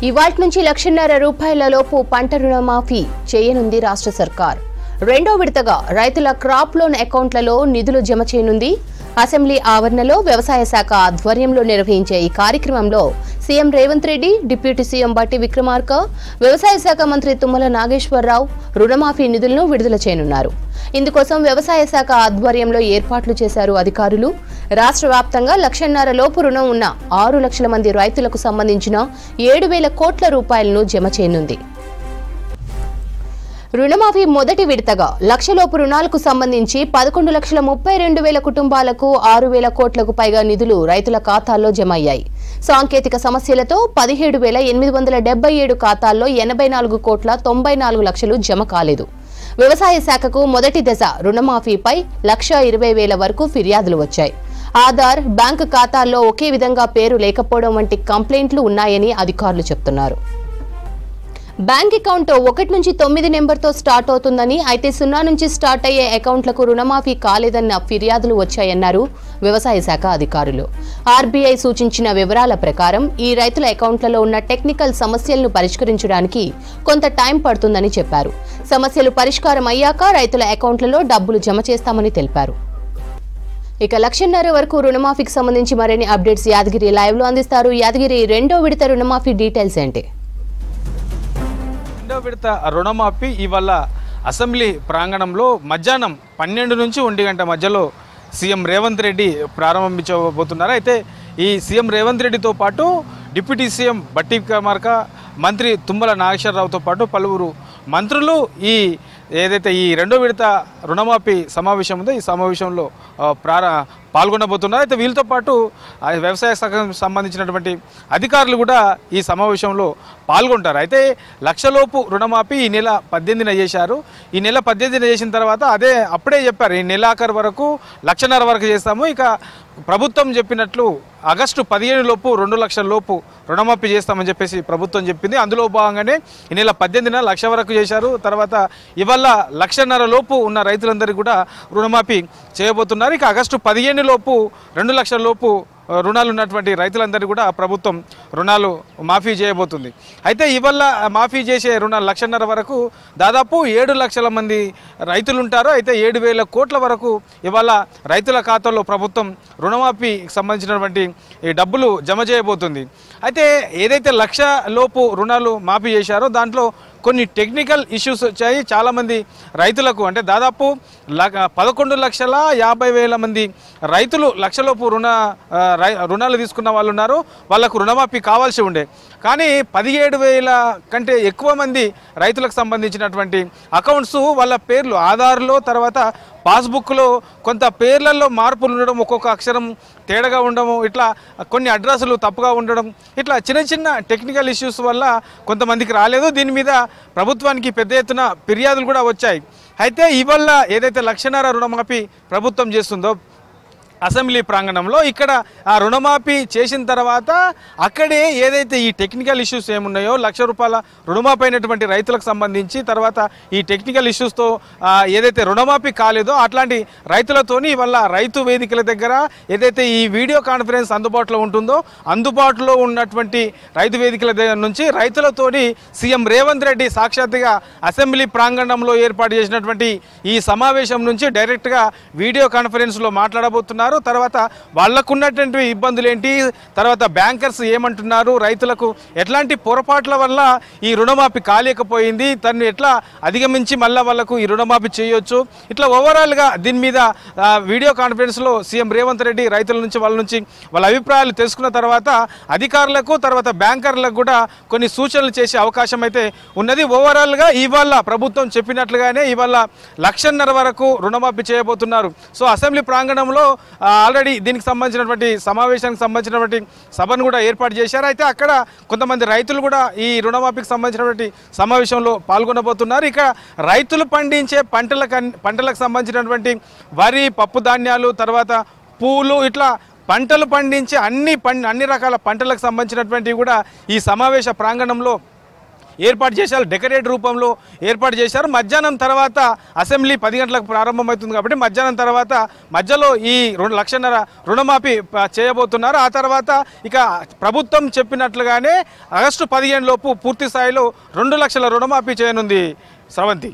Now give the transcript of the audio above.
ఇవాల్టి నుంచి ₹1,50,000 లోపు పంట రుణమాఫీ చేయనుంది రాష్ట్ర సర్కార్. రెండో విడతగా రైతుల క్రాప్ లోన్ అకౌంట్లలో నిధులు జమ చేయనుంది. అసెంబ్లీ ఆవరణలో వ్యవసాయ శాఖ ఆధ్వర్యంలో నిర్వహించే ఈ కార్యక్రమంలో CM Revanth Reddy, deputy CM బట్టి విక్రమార్క, వ్యవసాయ శాఖ మంత్రి తుమ్మల నాగేశ్వరరావు రుణమాఫీ నిధులను విడుదల చేయనున్నారు. ఇందుకోసం వ్యవసాయ శాఖ ఆధ్వర్యంలో ఏర్పాట్లు చేశారు అధికారులు. రాష్ట్ర వ్యాప్తంగా ₹1,50,000 లోపు రుణం ఉన్న 6 లక్షల మంది రైతులకు సంబంధించిన 7,000 కోట్ల రూపాయలను జమ చేయనుంది. రుణమాఫీ మొదటి విడతగా 1,00,000 లోపు రుణాలకు సంబంధించి 11,32,000 కుటుంబాలకు 6,000 కోట్లకు పైగా నిధులు రైతుల ఖాతాల్లో జమ అయ్యాయి. సాంకేతిక సమస్యలతో 17,877 ఖాతాల్లో 84,94 లక్షలు జమ కాలేదు. వ్యవసాయ శాఖకు మొదటి దశ రుణమాఫీపై 1,20,000 వరకు ఫిర్యాదులు వచ్చాయి. ఆధార్, బ్యాంకు ఖాతాల్లో ఒకే విధంగా పేరు లేకపోవడం వంటి కంప్లైంట్లు ఉన్నాయని అధికారులు చెబుతున్నారు. బ్యాంక్ అకౌంట్ 1 నుంచి 9 నెంబర్తో స్టార్ట్ అవుతుందని, అయితే 0 నుంచి స్టార్ట్ అయ్యే అకౌంట్లకు రుణమాఫీ కాలేదన్న ఫిర్యాదులు వచ్చాయన్నారు వ్యవసాయ శాఖ అధికారులు. ఆర్బీఐ సూచించిన వివరాల ప్రకారం ఈ రైతుల అకౌంట్లలో ఉన్న టెక్నికల్ సమస్యలను పరిష్కరించడానికి కొంత టైం పడుతుందని చెప్పారు. సమస్యలు పరిష్కారం అయ్యాక రైతుల అకౌంట్లలో డబ్బులు జమ చేస్తామని తెలిపారు. ఇక 1,50,000 వరకు రుణమాఫీకి సంబంధించి మరిన్ని అప్డేట్స్ యాదగిరి లైవ్ లో అందిస్తారు. యాదగిరి, రెండో విడత రుణమాఫీ డీటెయిల్స్ ఏంటి? రెండో విడత రుణమాఫీ ఇవాళ అసెంబ్లీ ప్రాంగణంలో మధ్యాహ్నం 12 నుంచి 1 గంట మధ్యలో సీఎం రేవంత్ రెడ్డి ప్రారంభించబోతున్నారు. అయితే ఈ సీఎం రేవంత్ రెడ్డితో పాటు డిప్యూటీ సీఎం బట్టి విక్రమార్క, మంత్రి తుమ్మల నాగేశ్వరరావుతో పాటు పలువురు మంత్రులు ఏదైతే ఈ రెండో విడత రుణమాఫీ సమావేశం ఉందో ఈ సమావేశంలో పాల్గొనబోతున్నారు. అయితే వీళ్ళతో పాటు వ్యవసాయ శాఖకు సంబంధించినటువంటి అధికారులు కూడా ఈ సమావేశంలో పాల్గొంటారు. అయితే 1,00,000 లోపు రుణమాఫీ ఈ నెల 18న చేశారు. ఈ నెల 18న చేసిన తర్వాత అప్పుడే చెప్పారు ఈ నెలాఖరు వరకు 1,50,000 వరకు చేస్తాము. ఇక ప్రభుత్వం చెప్పినట్లు ఆగస్టు 15 లోపు 2,00,000 లోపు రుణమాఫీ చేస్తామని చెప్పేసి ప్రభుత్వం చెప్పింది. అందులో భాగంగానే ఈ నెల 18న 1,00,000 వరకు చేశారు. తర్వాత ఇవాళ 1,50,000 లోపు ఉన్న రైతులందరికీ కూడా రుణమాఫీ చేయబోతున్నారు. ఇక ఆగస్టు 15 లోపు 2,00,000 లోపు రుణాలు ఉన్నటువంటి రైతులందరికీ కూడా ప్రభుత్వం రుణాలు మాఫీ చేయబోతుంది. అయితే ఇవాళ మాఫీ చేసే రుణాలు 1,50,000 వరకు దాదాపు 7 లక్షల మంది రైతులు ఉంటారు. అయితే 7,000 కోట్ల వరకు ఇవాళ రైతుల ఖాతాల్లో ప్రభుత్వం రుణమాఫీకి సంబంధించినటువంటి ఈ డబ్బులు జమ చేయబోతుంది. అయితే ఏదైతే 1,00,000 లోపు రుణాలు మాఫీ చేశారో దాంట్లో కొన్ని టెక్నికల్ ఇష్యూస్ వచ్చాయి. చాలామంది రైతులకు అంటే దాదాపు 11,50,000 మంది రైతులు 1,00,000 లోపు రుణాలు తీసుకున్న వాళ్ళు ఉన్నారు. వాళ్ళకు రుణమాఫీ కావాల్సి ఉండే, కానీ 17,000 కంటే ఎక్కువ మంది రైతులకు సంబంధించినటువంటి అకౌంట్స్ వాళ్ళ పేర్లు ఆధార్లో, తర్వాత పాస్బుక్లో కొంత పేర్లలో మార్పులు ఉండడం, ఒక్కొక్క అక్షరం తేడాగా ఉండడం, ఇట్లా కొన్ని అడ్రస్లు తప్పుగా ఉండడం, ఇట్లా చిన్న చిన్న టెక్నికల్ ఇష్యూస్ వల్ల కొంతమందికి రాలేదు. దీని మీద ప్రభుత్వానికి పెద్ద ఎత్తున ఫిర్యాదులు కూడా వచ్చాయి. అయితే ఇవాళ ఏదైతే 1,50,000 రుణమాఫీ ప్రభుత్వం చేస్తుందో అసెంబ్లీ ప్రాంగణంలో ఇక్కడ ఆ రుణమాఫీ చేసిన తర్వాత అక్కడే ఏదైతే ఈ టెక్నికల్ ఇష్యూస్ ఏమున్నాయో 1,00,000 రూపాయల రుణమాఫీ అయినటువంటి రైతులకు సంబంధించి, తర్వాత ఈ టెక్నికల్ ఇష్యూస్తో ఏదైతే రుణమాఫీ కాలేదో అట్లాంటి రైతులతోని ఇవాళ రైతు వేదికల దగ్గర ఏదైతే ఈ వీడియో కాన్ఫరెన్స్ అందుబాటులో ఉంటుందో అందుబాటులో ఉన్నటువంటి రైతు వేదికల దగ్గర నుంచి రైతులతోని సీఎం రేవంత్ రెడ్డి సాక్షాత్తుగా అసెంబ్లీ ప్రాంగణంలో ఏర్పాటు చేసినటువంటి ఈ సమావేశం నుంచి డైరెక్ట్గా వీడియో కాన్ఫరెన్స్లో మాట్లాడబోతున్నారు. తర్వాత వాళ్ళకున్నటువంటి ఇబ్బందులు ఏంటి, తర్వాత బ్యాంకర్స్ ఏమంటున్నారు, రైతులకు ఎట్లాంటి పొరపాట్ల వల్ల ఈ రుణమాఫీ కాలేకపోయింది, తను ఎట్లా అధిగమించి మళ్ళీ వాళ్ళకు ఈ రుణమాఫీ చేయొచ్చు, ఇట్లా ఓవరాల్గా దీని మీద వీడియో కాన్ఫరెన్స్లో సీఎం రేవంత్ రెడ్డి రైతుల నుంచి వాళ్ళ అభిప్రాయాలు తెలుసుకున్న తర్వాత అధికారులకు తర్వాత బ్యాంకర్లకు కూడా కొన్ని సూచనలు చేసే అవకాశం అయితే ఉన్నది. ఓవరాల్గా ఇవాళ ప్రభుత్వం చెప్పినట్లుగానే ఇవాళ 1,50,000 వరకు రుణమాఫీ చేయబోతున్నారు. సో అసెంబ్లీ ప్రాంగణంలో ఆల్రెడీ దీనికి సంబంధించినటువంటి సమావేశానికి సంబంధించినటువంటి సభను కూడా ఏర్పాటు చేశారు. అయితే అక్కడ కొంతమంది రైతులు కూడా ఈ రుణమాఫీకి సంబంధించినటువంటి సమావేశంలో పాల్గొనబోతున్నారు. ఇక రైతులు పండించే పంటలకు సంబంధించినటువంటి వరి, పప్పు ధాన్యాలు, తర్వాత పూలు, ఇట్లా పంటలు పండించే అన్ని రకాల పంటలకు సంబంధించినటువంటివి కూడా ఈ సమావేశ ప్రాంగణంలో ఏర్పాటు చేశారు, డెకరేట్ రూపంలో ఏర్పాటు చేశారు. మధ్యాహ్నం తర్వాత అసెంబ్లీ 10 గంటలకు ప్రారంభమవుతుంది కాబట్టి మధ్యాహ్నం తర్వాత మధ్యలో ఈ 2 లక్షన్నర రుణమాఫీ చేయబోతున్నారు. ఆ తర్వాత ఇక ప్రభుత్వం చెప్పినట్లుగానే ఆగస్టు 15 లోపు పూర్తి స్థాయిలో 2 లక్షల రుణమాఫీ చేయనుంది. స్రవంతి.